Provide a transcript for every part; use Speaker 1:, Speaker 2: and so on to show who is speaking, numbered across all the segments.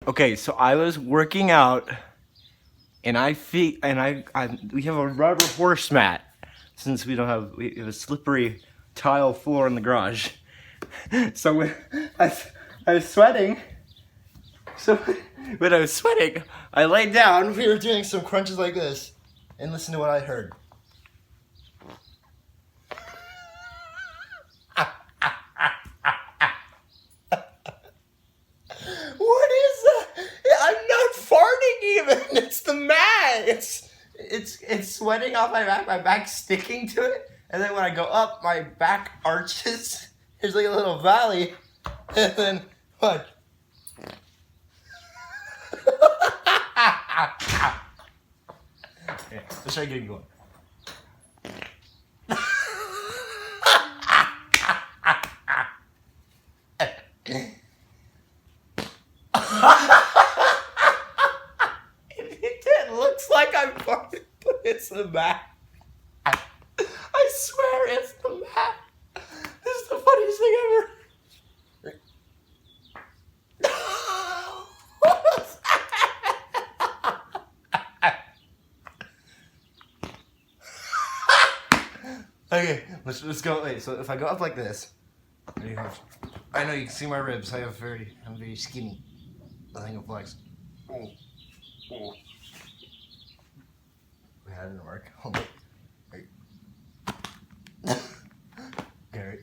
Speaker 1: Okay, so I was working out, and we have a rubber horse mat since we have a slippery tile floor in the garage. So I was sweating. So when I was sweating, I laid down. We were doing some crunches like this, and listen to what I heard. What is that? I'm not farting even. It's the mat. It's sweating off my back. My back's sticking to it, and then when I go up, my back arches. There's like a little valley, and then what? Okay, let's try getting going. It looks like I'm farting, but it's the mat. I swear it's the mat. This is the funniest thing ever. Okay, let's go. Wait, so if I go up like this, I know you can see my ribs. I'm very skinny. I think it flex. Oh. Oh. Wait, that didn't work. Hold on. Wait. Okay, right.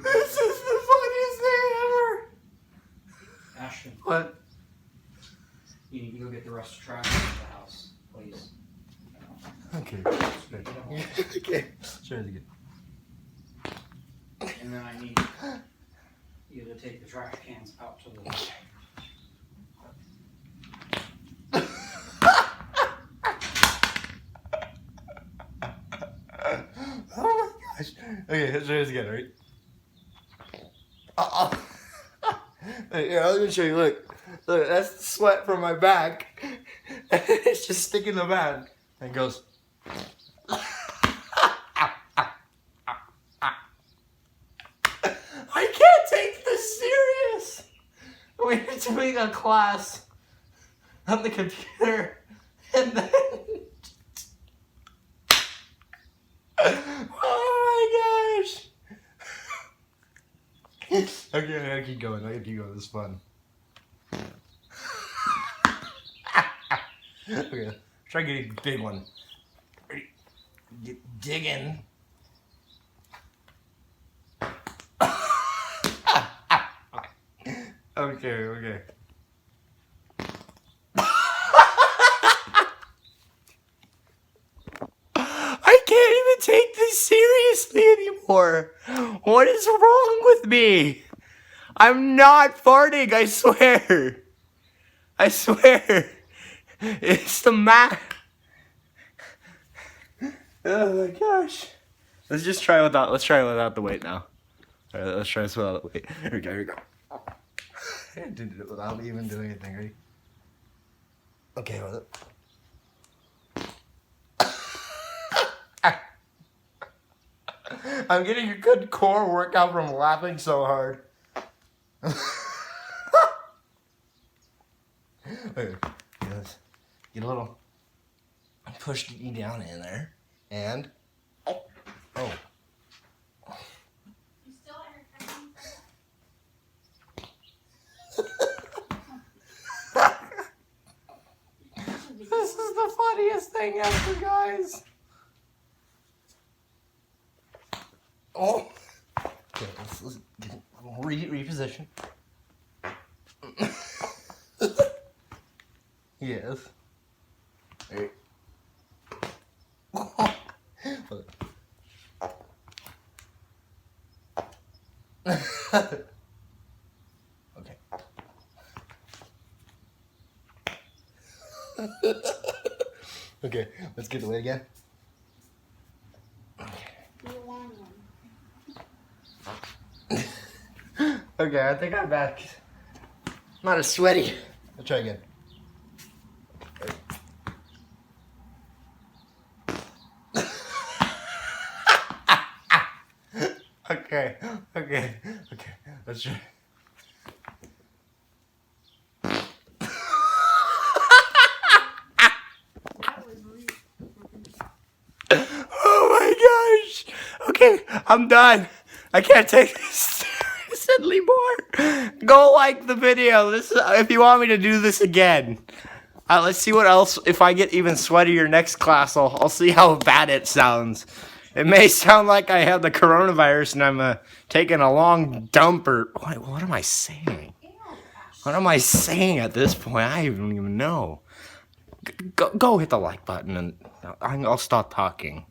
Speaker 1: This is the funniest thing ever.
Speaker 2: Ashton,
Speaker 1: What?
Speaker 2: you need to go get the rest of the trash out of the house, please.
Speaker 1: Okay. Okay. Try it again.
Speaker 2: And then I need you to take the trash cans out to the...
Speaker 1: Oh my gosh. Okay, let's try this again, right? Here, I'll even show you. Look, that's the sweat from my back. It's just sticking the mat. And it goes. I can't take this serious. We're doing a class on the computer, and then. Oh my gosh. Okay, I gotta keep going. This is fun. Okay, try getting a big one. Ready? Dig in. Okay. I can't even take this seriously anymore. What is wrong with me? I'm not farting, I swear. It's the mat. Oh my gosh. Let's try it without the weight now. Alright, let's try this without the weight. Here we go. I did it without even doing anything, ready? Okay, hold it. I'm getting a good core workout from laughing so hard. Okay, get a little push me down in there, and oh.
Speaker 3: You still at your cousin?
Speaker 1: This is the funniest thing ever, guys. Oh. Okay, let's get reposition. Yes. Right. Okay. Okay, let's get the weight again. Okay, I think I'm back. Not as sweaty. Let's try again. Okay. Let's try. Oh my gosh. Okay, I'm done. I can't take this anymore. Go like the video. This is, if you want me to do this again. Let's see what else. If I get even sweatier next class, I'll see how bad it sounds. It may sound like I have the coronavirus and I'm taking a long dump or what am I saying? What am I saying at this point? I don't even know. Go hit the like button and I'll stop talking.